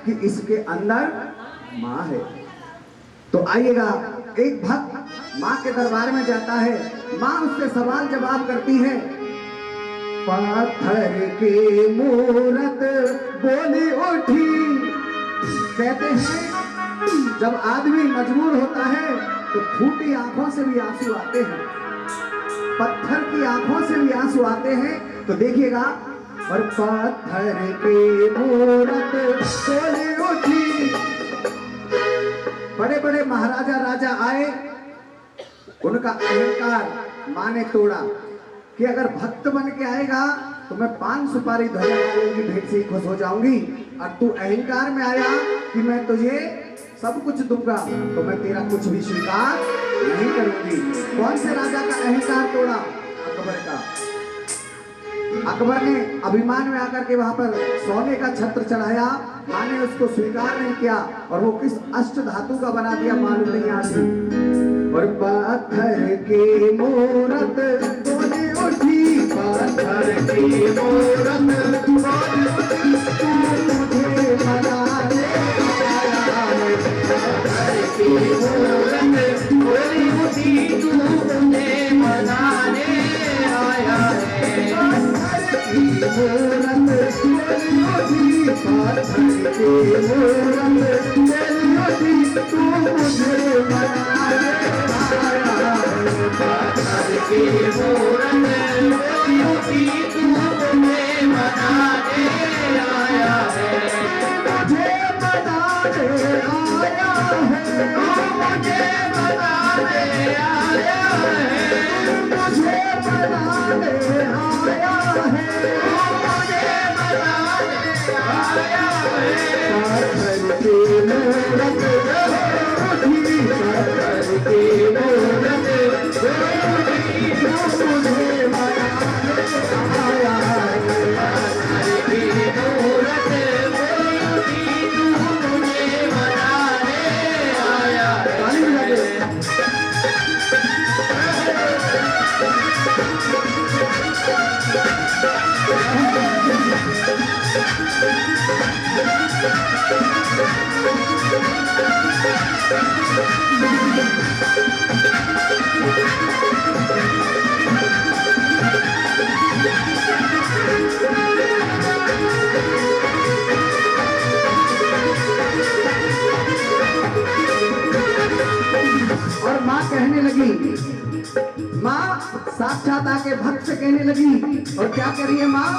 कि इसके अंदर माँ है। तो आइएगा, एक भक्त माँ के दरबार में जाता है, माँ उससे सवाल जवाब करती है। पत्थर की मूरत बोली उठी। कहते हैं जब आदमी मजबूर होता है तो फूटी आंखों से भी आंसू आते हैं, पत्थर की आंखों से भी आंसू आते हैं। तो देखिएगा, और पत्थर की मूरत बोली उठी। बड़े बड़े महाराजा राजा आए, उनका अहंकार माँ ने तोड़ा कि अगर भक्त बन के आएगा तो मैं 5 सुपारी ध्वजा डालूंगी, भेंट से ही खुश हो जाऊंगी, और तू अहंकार में आया कि मैं तुझे सब कुछ दूंगा, तो मैं तेरा कुछ भी स्वीकार नहीं करूंगी। कौन से राजा का अहंकार तोड़ा? अकबर का। अकबर ने अभिमान में आकर के वहां पर सोने का छत्र चढ़ाया, माँ ने उसको स्वीकार नहीं किया, और वो किस अष्ट धातु का बना दिया मालूम नहीं आज। और पत्थर की मूरत बोली उठी, पत्थर की मूरत बोली उठी, मुझे मनाने आया है। पत्थर की मूरत बोली उठी, तू मुझे मनाने आया है। पत्थर की मूरत बोली उठी, पत्थर की मूरत बोली उठी, तू मुझे मनाने पत्थर की मूरत बोली उठी, तू मुझे मनाने आया है। मुझे मनाने आया है, मुझे मनाने आया है, मुझे मनाने आया है, मुझे मनाने आया है। पत्थर की मूरत उठी, पत्थर की मूरत और माँ कहने लगी, माँ साक्षात आके भक्त से कहने लगी, और क्या कह रही है माँ?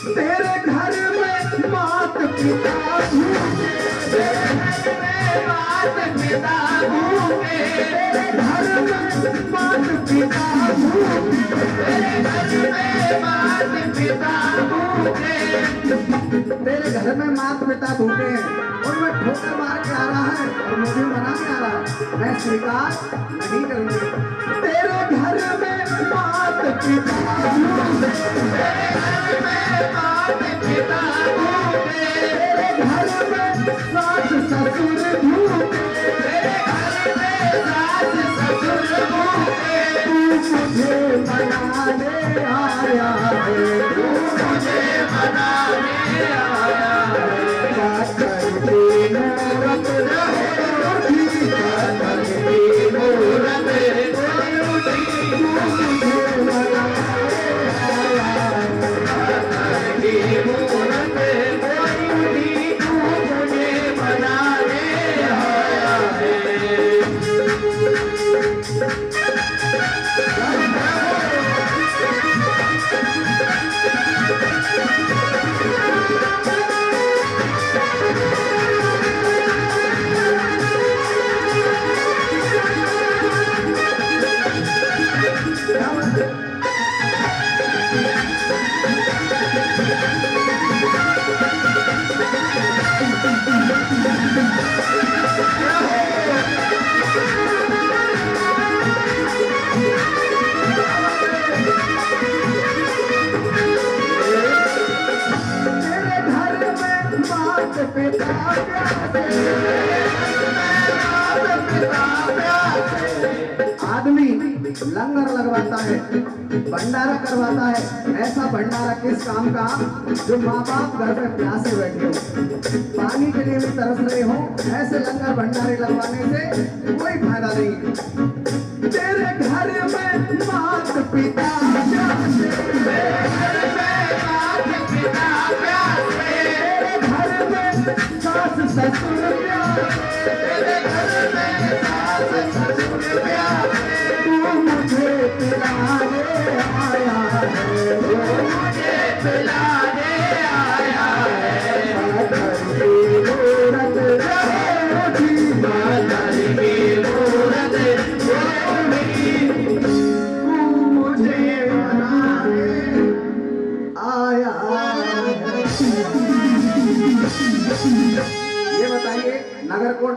तेरे घर में मात पिता भूखे, तेरे घर में मात पिता भूखे, तेरे घर में मात पिता भूखे, तेरे घर में मात पिता भूखे, तेरे घर में मात पिता भूखे हैं, और मैं ठोकर मार के आ रहा है और मुझे मना के आ रहा है, मैं स्वीकार नहीं करूंगी। तेरे घर में मात पिता भूखे, तेरे घर में मात पिता भूखे, तेरे घर में सास ससुर भूखे, तेरे घर में सास ससुर भूखे, तू मुझे मनाने आया है, तू मुझे मनाने आया है। पत्थर की मूरत उठी, पत्थर की मूरत उठी, तू मुझे मनाने आया है। पत्थर की मूरत उठी, तू मुझे मनाने आया है। आदमी लंगर लगवाता है, भंडारा करवाता है, ऐसा भंडारा किस काम का जो माँ बाप घर में प्यासे बैठे हो, पानी के लिए भी तरस रहे हो, ऐसे लंगर भंडारे लगवाने से कोई फायदा नहीं है। तेरे घर में मात पिता प्यासे, तेरे घर में मात पिता प्यासे, तेरे घर में सास ससुर प्यासे, तेरे घर में सास ससुर प्यासे, तू मुझे पिलाने आया है, तू मुझे पिला